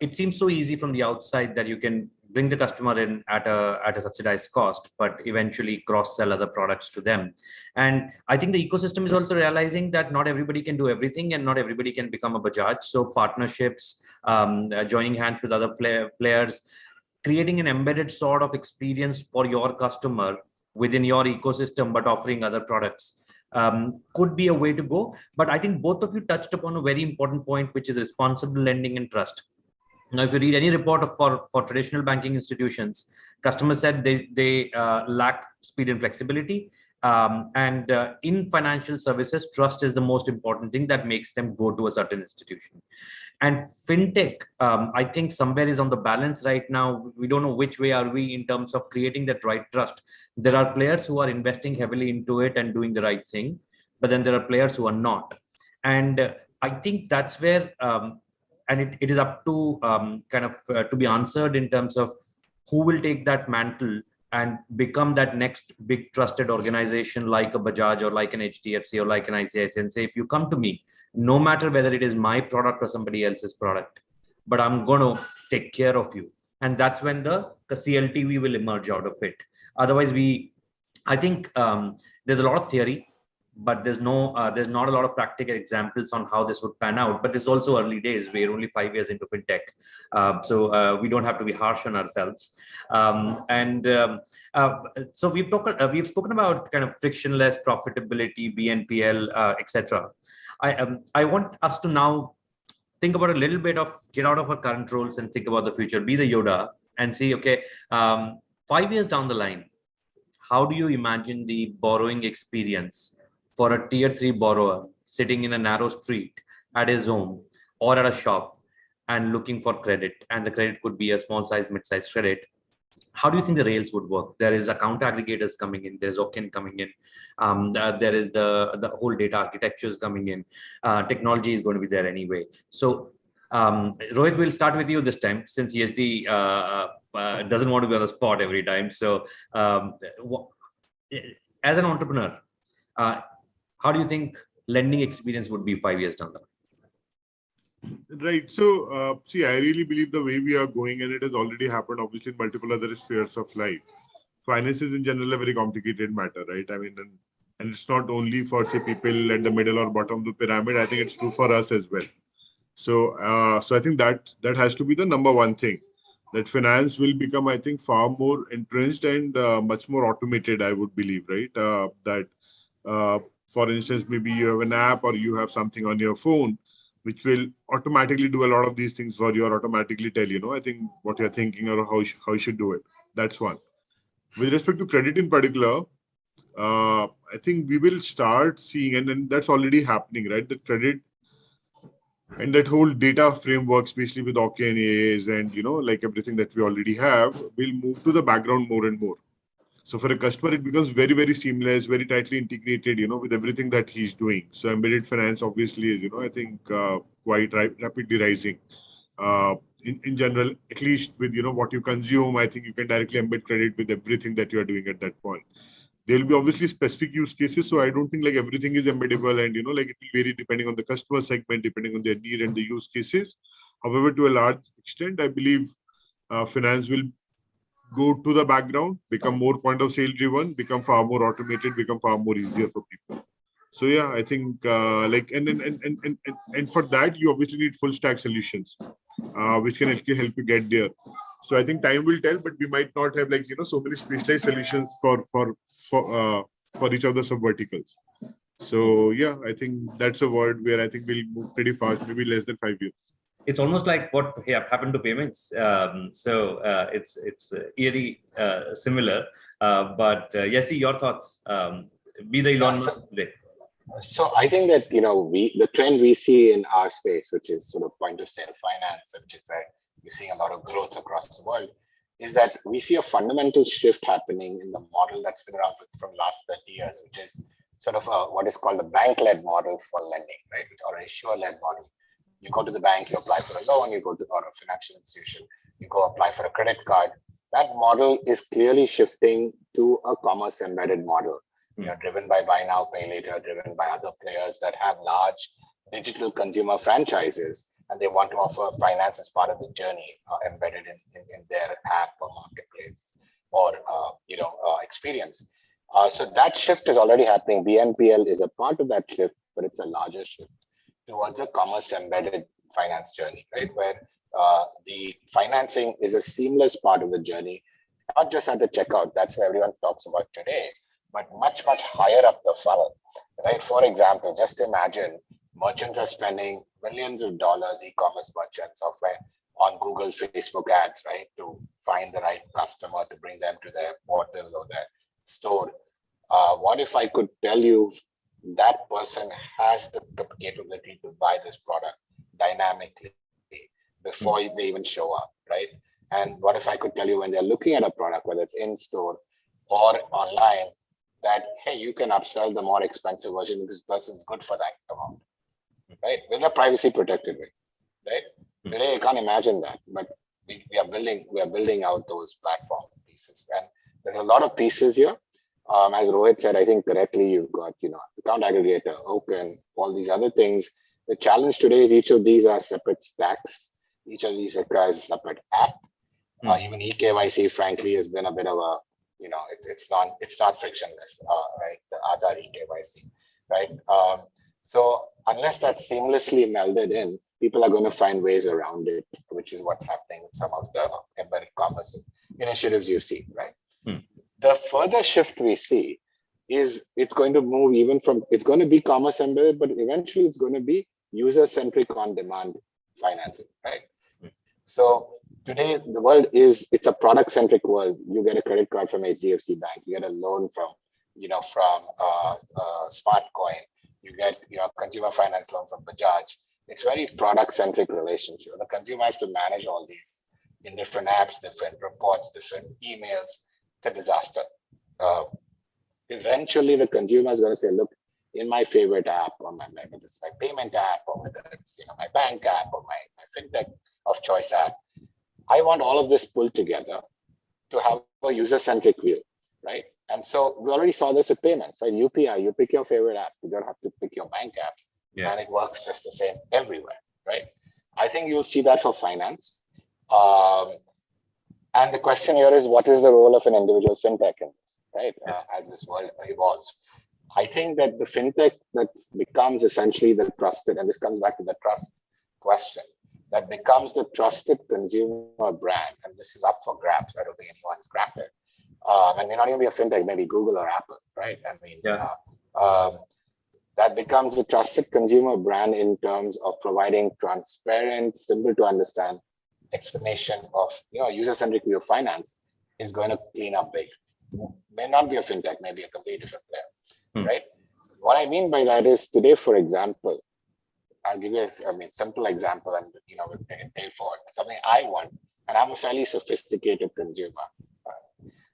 it seems so easy from the outside that you can bring the customer in at a subsidized cost, but eventually cross-sell other products to them. And I think the ecosystem is also realizing that not everybody can do everything, and not everybody can become a Bajaj. So partnerships, joining hands with other players, creating an embedded sort of experience for your customer within your ecosystem, but offering other products could be a way to go. But I think both of you touched upon a very important point, which is responsible lending and trust. Now, if you read any report for traditional banking institutions, customers said they lack speed and flexibility. In financial services, trust is the most important thing that makes them go to a certain institution. And FinTech, I think somewhere is on the balance right now. We don't know which way are we in terms of creating that right trust. There are players who are investing heavily into it and doing the right thing, but then there are players who are not. And I think that's where, and it is up to to be answered in terms of who will take that mantle and become that next big trusted organization like a Bajaj or like an HDFC or like an ICICI, and say, if you come to me, no matter whether it is my product or somebody else's product, but I'm going to take care of you. And that's when the CLTV will emerge out of it. Otherwise, I think there's a lot of theory, but there's not a lot of practical examples on how this would pan out. But this is also early days. We're only 5 years into FinTech. So we don't have to be harsh on ourselves. So we've spoken about kind of frictionless profitability, BNPL, etc. I want us to now think about a little bit of get out of our current roles and think about the future, be the Yoda and see, okay, 5 years down the line, how do you imagine the borrowing experience for a tier 3 borrower sitting in a narrow street at his home or at a shop and looking for credit? And the credit could be a small size, mid-size credit. How do you think the rails would work? There is account aggregators coming in, there's OCEN coming in, there is the whole data architectures coming in, technology is going to be there anyway. So Rohit, we'll start with you this time, since Yezdi doesn't want to be on the spot every time. So as an entrepreneur, how do you think lending experience would be 5 years down the line? Right. So, see, I really believe the way we are going, and it has already happened, obviously, in multiple other spheres of life. Finance is in general a very complicated matter, right? I mean, and it's not only for, say, people at the middle or bottom of the pyramid. I think it's true for us as well. So, so I think that has to be the number one thing. That finance will become, I think, far more entrenched and much more automated, I would believe, right? For instance, maybe you have an app or you have something on your phone which will automatically do a lot of these things for you, or automatically tell I think what you're thinking or how you should do it. That's one. With respect to credit in particular, I think we will start seeing, and that's already happening, right? The credit and that whole data framework, especially with OCEN, AAs, and like everything that we already have, will move to the background more and more. So for a customer, it becomes very, very seamless, very tightly integrated, with everything that he's doing. So embedded finance obviously is, I think quite rapidly rising. In general, at least with, what you consume, I think you can directly embed credit with everything that you are doing at that point. There will be obviously specific use cases. So I don't think like everything is embeddable, and, like it will vary depending on the customer segment, depending on their need and the use cases. However, to a large extent, I believe finance will go to the background, become more point of sale driven, become far more automated, become far more easier for people. So yeah, I think and for that you obviously need full stack solutions, which can actually help you get there. So I think time will tell, but we might not have like so many specialized solutions for each of the sub verticals. So yeah, I think that's a word where I think we'll move pretty fast, maybe less than 5 years. It's almost like what happened to payments. It's eerie similar. But Yezdi, your thoughts? Be the Elon Musk today. So I think that the trend we see in our space, which is sort of point of sale finance, which is where we're seeing a lot of growth across the world, is that we see a fundamental shift happening in the model that's been around from last 30 years, which is sort of what is called a bank-led model for lending, right? Or an issuer-led model. You go to the bank, you apply for a loan, you go to or a financial institution, you go apply for a credit card. That model is clearly shifting to a commerce embedded model, driven by buy now, pay later, driven by other players that have large digital consumer franchises, and they want to offer finance as part of the journey embedded in their app or marketplace or experience. So that shift is already happening. BNPL is a part of that shift, but it's a larger shift towards a commerce embedded finance journey, right? Where the financing is a seamless part of the journey, not just at the checkout. That's what everyone talks about today, but much, much higher up the funnel, right? For example, just imagine merchants are spending millions of dollars, e-commerce merchants software on Google, Facebook ads, right? To find the right customer, to bring them to their portal or their store. What if I could tell you that person has the capability to buy this product dynamically before they even show up, right? And what if I could tell you when they're looking at a product, whether it's in store or online, that, hey, you can upsell the more expensive version because this person's good for that amount, right? With a privacy protected way, right? Today, you can't imagine that, but we are building out those platform pieces. And there's a lot of pieces here. As Rohit said, I think correctly, you've got, account aggregator, Open, all these other things. The challenge today is each of these are separate stacks. Each of these requires a separate app. Even eKYC, frankly, has been a bit of a, it's not frictionless, right? The other eKYC, right? So unless that's seamlessly melded in, people are going to find ways around it, which is what's happening with some of the embedded commerce initiatives you see, right? The further shift we see is it's going to move even from, it's going to be commerce embedded, but eventually it's going to be user-centric on-demand financing, right? So today the world it's a product-centric world. You get a credit card from HDFC Bank, you get a loan from Smartcoin, you get consumer finance loan from Bajaj. It's very product-centric relationship. The consumer has to manage all these in different apps, different reports, different emails. It's a disaster. Eventually, the consumer is going to say, look, in my favorite app, or whether it's my payment app, or whether it's my bank app, or my FinTech of choice app, I want all of this pulled together to have a user-centric view, right? And so we already saw this with payments, right? UPI, you pick your favorite app. You don't have to pick your bank app, and it works just the same everywhere, right? I think you'll see that for finance. And the question here is, what is the role of an individual fintech in this, right? As this world evolves. I think that the fintech that becomes essentially the trusted, and this comes back to the trust question, that becomes the trusted consumer brand, and this is up for grabs. I don't think anyone's grabbed it. And may not even be a fintech, maybe Google or Apple, right? I mean, that becomes a trusted consumer brand in terms of providing transparent, simple to understand explanation of user-centric view of finance is going to clean up big. May not be a fintech, maybe a completely different player, right? What I mean by that is today, for example, I'll give you a simple example, and we'll pay for it. Something I want, and I'm a fairly sophisticated consumer,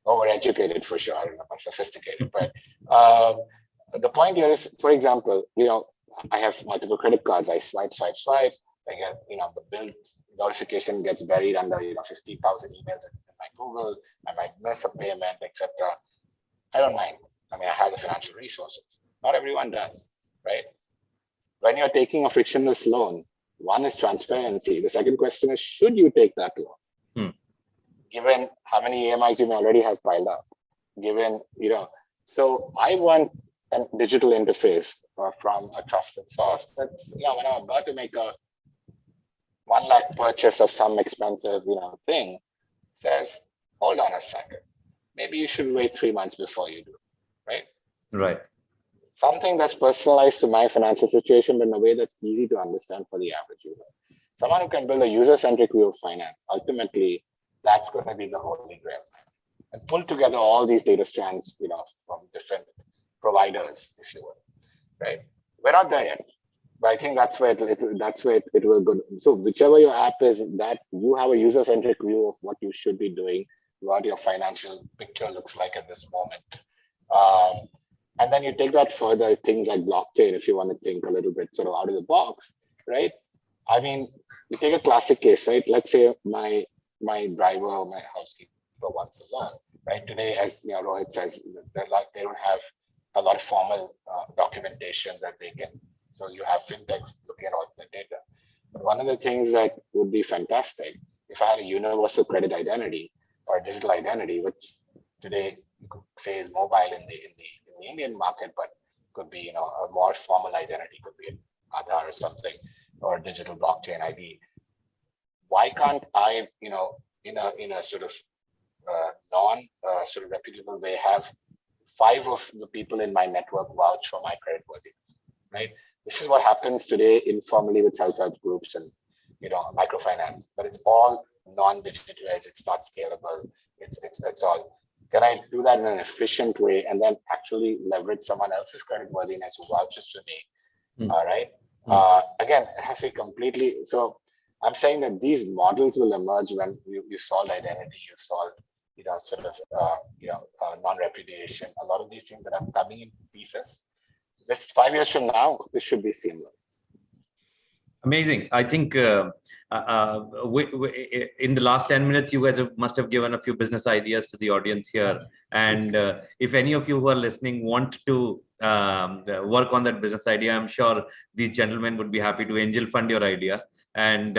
overeducated for sure. I don't know about sophisticated, but the point here is, for example, I have multiple credit cards. I swipe. I get the bill notification gets buried under 50,000 emails in my Google. I might miss a payment, etc. I don't mind. I mean, I have the financial resources. Not everyone does, right? When you're taking a frictionless loan, one is transparency. The second question is, should you take that loan? Given how many EMIs you may already have piled up, given, so I want a digital interface from a trusted source. That's, when I'm about to make a 1 lakh purchase of some expensive, thing, says, hold on a second. Maybe you should wait 3 months before you do, right? Right. Something that's personalized to my financial situation, but in a way that's easy to understand for the average user. Someone who can build a user-centric view of finance, ultimately, that's going to be the holy grail. And pull together all these data strands, from different providers, if you will, right? We're not there yet, but I think that's where it will go. So whichever your app is, that you have a user-centric view of what you should be doing, what your financial picture looks like at this moment. And then you take that further, things like blockchain, if you want to think a little bit sort of out of the box, right? I mean, you take a classic case, right? Let's say my driver or my housekeeper wants a loan, right? Today, as you know, Rohit says, they don't have a lot of formal documentation that they can. So you have fintechs looking at all the data. But one of the things that would be fantastic, if I had a universal credit identity or digital identity, which today you could say is mobile in the Indian market, but could be, you know, a more formal identity, could be an Aadhaar or something, or digital blockchain ID. Why can't I, you know, in a sort of sort of reputable way, have 5 of the people in my network vouch for my creditworthiness, right? This is what happens today informally with self-help groups and, you know, microfinance, but it's all non-digitalized. It's not scalable. It's all. Can I do that in an efficient way and then actually leverage someone else's creditworthiness who vouches for me? All right. Again, it has to be completely. So I'm saying that these models will emerge when you solve identity, you solve, you know, sort of, non-repudiation. A lot of these things that are coming in pieces. This 5 years from now, this should be seamless. Amazing. I think in the last 10 minutes, you guys must have given a few business ideas to the audience here. And if any of you who are listening want to work on that business idea, I'm sure these gentlemen would be happy to angel fund your idea and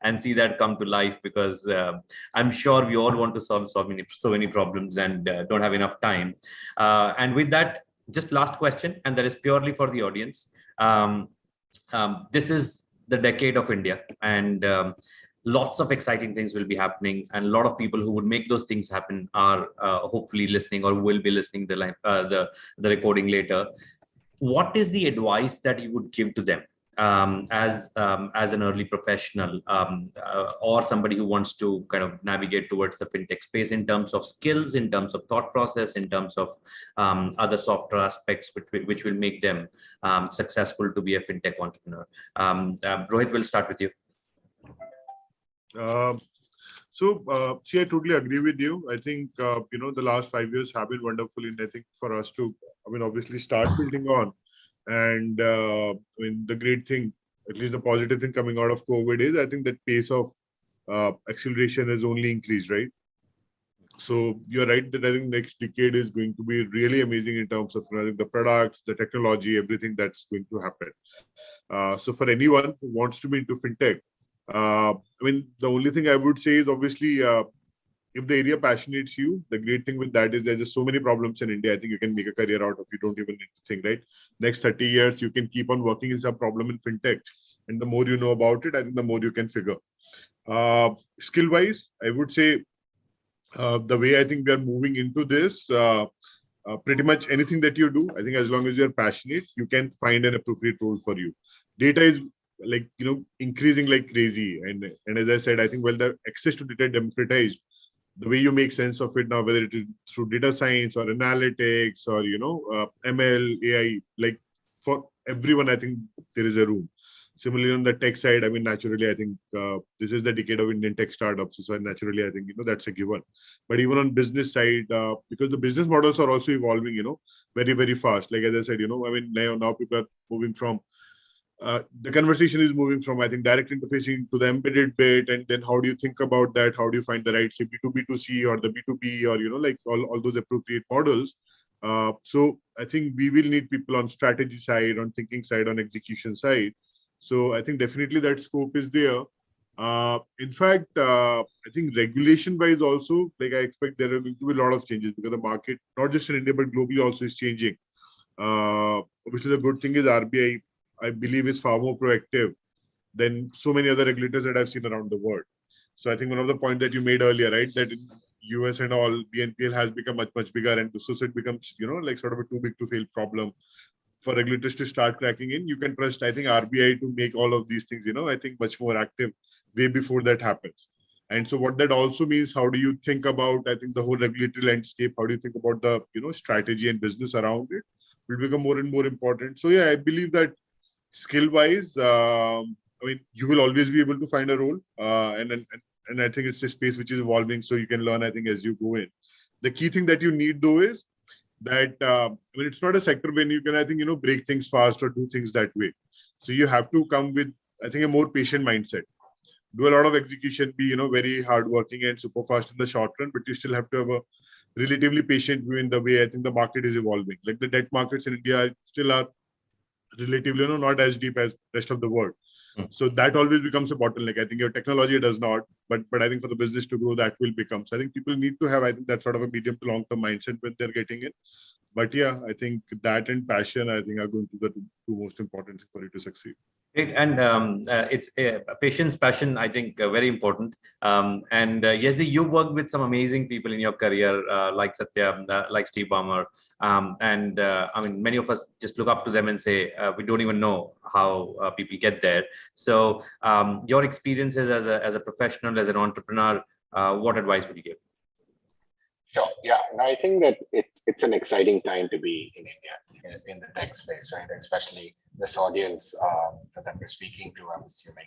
and see that come to life, because I'm sure we all want to solve so many problems and don't have enough time. And with that, just last question, and that is purely for the audience. This is the decade of India, and lots of exciting things will be happening, and a lot of people who would make those things happen are hopefully listening or will be listening the recording later. What is the advice that you would give to them as an early professional or somebody who wants to kind of navigate towards the fintech space, in terms of skills, in terms of thought process, in terms of other softer aspects which will make them successful to be a fintech entrepreneur? Rohit, we'll start with you. See, I totally agree with you. I think, you know, the last 5 years have been wonderful, and I think for us to, I mean, obviously start building on. And I mean, the great thing, at least the positive thing coming out of COVID, is I think that pace of acceleration has only increased, right? So you're right that I think next decade is going to be really amazing in terms of the products, the technology, everything that's going to happen. So for anyone who wants to be into fintech, I mean, the only thing I would say is obviously, if the area passionates you, the great thing with that is there's just so many problems in India. I think you can make a career out of. You don't even need to think, right? Next 30 years, you can keep on working in some problem in fintech. And the more you know about it, I think the more you can figure. Skill-wise, I would say the way I think we are moving into this, pretty much anything that you do, I think as long as you're passionate, you can find an appropriate role for you. Data is like, you know, increasing like crazy. And as I said, I think, well, the access to data democratized, the way you make sense of it now, whether it is through data science or analytics or, you know, ML, AI, like for everyone, I think there is a room. Similarly, on the tech side, I mean, naturally, I think this is the decade of Indian tech startups. So naturally, I think, you know, that's a given. But even on business side, because the business models are also evolving, you know, very, very fast. Like, as I said, you know, I mean, now people are moving from, the conversation is moving from, I think, direct interfacing to the embedded bit. And then how do you think about that? How do you find the right, say, B2B2C or the B2B, or, you know, like all those appropriate models? So I think we will need people on strategy side, on thinking side, on execution side. So I think definitely that scope is there. In fact, I think regulation wise also, like I expect there are going to be a lot of changes, because the market, not just in India, but globally also is changing. Obviously, the good thing is RBI, I believe, is far more proactive than so many other regulators that I've seen around the world. So I think one of the points that you made earlier, right, that in US and all, BNPL has become much bigger, and so it becomes, you know, like sort of a too big to fail problem for regulators to start cracking in. You can trust, I think, RBI to make all of these things, you know, I think much more active way before that happens. And so what that also means, how do you think about, I think, the whole regulatory landscape? How do you think about the, you know, strategy and business around it will become more and more important. So yeah, I believe that skill-wise, I mean, you will always be able to find a role, and I think it's a space which is evolving, so you can learn, I think, as you go in. The key thing that you need, though, is that I mean, it's not a sector when you can, I think, break things fast or do things that way. So you have to come with, I think, a more patient mindset. Do a lot of execution, be very hardworking and super fast in the short run, but you still have to have a relatively patient view in the way I think the market is evolving. Like the debt markets in India still are relatively not as deep as rest of the world. So that always becomes a bottleneck. I think your technology does not, but I think for the business to grow, that will become. So I think people need to have, I think, that sort of a medium to long term mindset when they're getting in. But yeah, I think that and passion, I think, are going to be the two most important for you to succeed. Great. And it's patience, passion, I think, very important. Yezdi, you worked with some amazing people in your career, like Satya, like Steve Ballmer. I mean, many of us just look up to them and say, we don't even know how people get there. So your experiences as a professional, as an entrepreneur, what advice would you give? Sure. Yeah. And I think that it's an exciting time to be in India in the tech space, right? Especially this audience that we're speaking to, I'm assuming,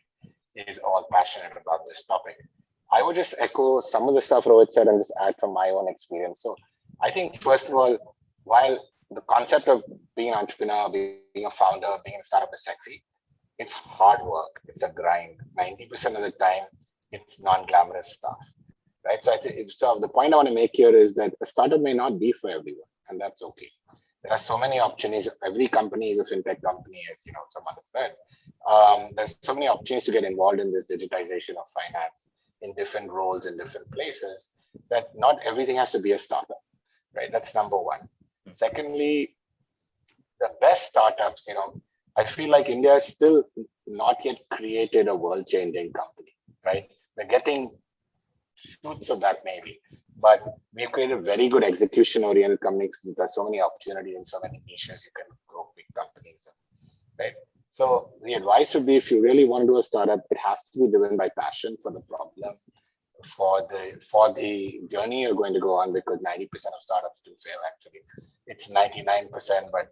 is all passionate about this topic. I would just echo some of the stuff Rohit said and just add from my own experience. So I think, first of all, while the concept of being an entrepreneur, being a founder, being a startup is sexy, it's hard work. It's a grind. 90% of the time, it's non-glamorous stuff. Right. So I think the point I want to make here is that a startup may not be for everyone, and that's okay. There are so many opportunities. Every company is a fintech company, as someone has said. There's so many opportunities to get involved in this digitization of finance in different roles in different places that not everything has to be a startup. Right. That's number one. Secondly, the best startups, I feel like India has still not yet created a world-changing company. Right. We're getting shoots of that maybe, but we've created very good execution-oriented companies. There's so many opportunities in so many niches you can grow big companies, right? So the advice would be, if you really want to do a startup, it has to be driven by passion for the problem, for the journey you're going to go on, because 90% of startups do fail. Actually, it's 99%, but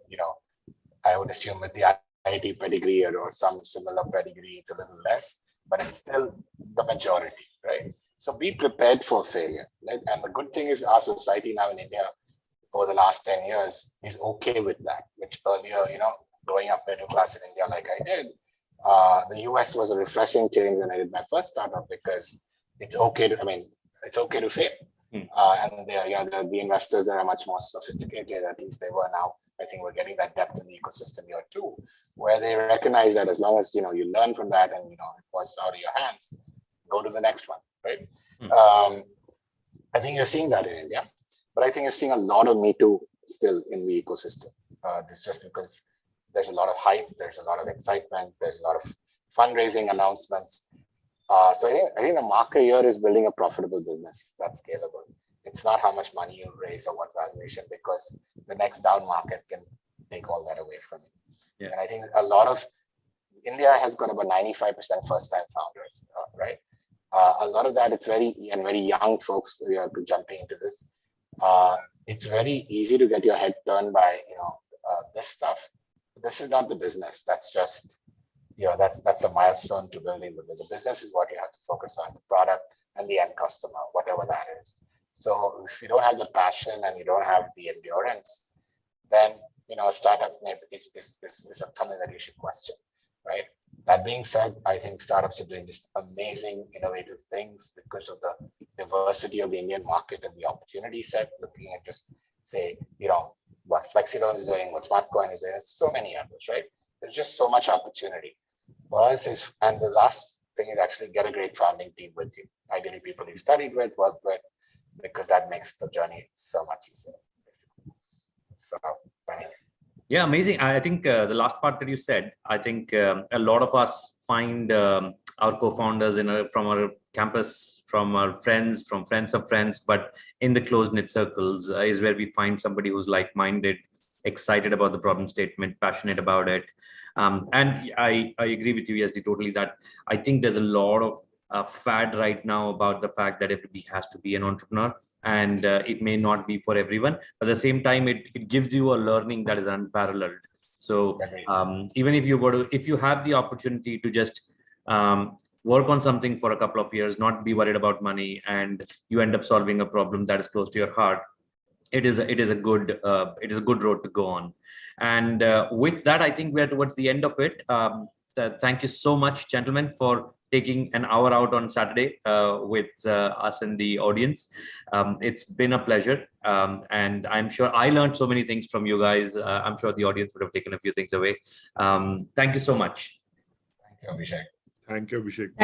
I would assume with the IT pedigree or some similar pedigree, it's a little less, but it's still the majority, right? So be prepared for failure. Right? And the good thing is our society now in India over the last 10 years is okay with that, which earlier, growing up middle class in India like I did, the US was a refreshing change when I did my first startup, because it's okay to fail. And the investors that are much more sophisticated, at least they were now. I think we're getting that depth in the ecosystem here too, where they recognize that as long as you learn from that and it was out of your hands, go to the next one. Right. I think you're seeing that in India, but I think you're seeing a lot of Me Too still in the ecosystem. This is just because there's a lot of hype, there's a lot of excitement, there's a lot of fundraising announcements. So I think the marker here is building a profitable business that's scalable. It's not how much money you raise or what valuation, because the next down market can take all that away from you. Yeah. And I think a lot of India has got about 95% first-time founders, right? A lot of that, it's very young folks who are jumping into this. It's very easy to get your head turned by this stuff. This is not the business. That's just that's a milestone to building the business. The business is what you have to focus on, the product and the end customer, whatever that is. So if you don't have the passion and you don't have the endurance, then a startup is something that you should question, right? That being said, I think startups are doing just amazing, innovative things because of the diversity of the Indian market and the opportunity set. Looking at just say, what Flexmoney is doing, what Smartcoin is doing, so many others, right? There's just so much opportunity. And the last thing is actually get a great founding team with you. Ideally, people you've studied with, worked with, because that makes the journey so much easier. So, yeah, amazing. I think the last part that you said, I think a lot of us find our co-founders from our campus, from our friends, from friends of friends, but in the close-knit circles is where we find somebody who's like-minded, excited about the problem statement, passionate about it. And I agree with you, Yezdi, totally, that I think there's a lot of fad right now about the fact that everybody has to be an entrepreneur, and it may not be for everyone, but at the same time, it gives you a learning that is unparalleled. So even if you have the opportunity to just work on something for a couple of years, not be worried about money, and you end up solving a problem that is close to your heart, it is a good road to go on. And with that, I think we're towards the end of it. Thank you so much, gentlemen, for taking an hour out on Saturday with us and the audience. It's been a pleasure, and I'm sure I learned so many things from you guys. I'm sure the audience would have taken a few things away. Thank you so much. Thank you, Abhishek. Thank you, Abhishek.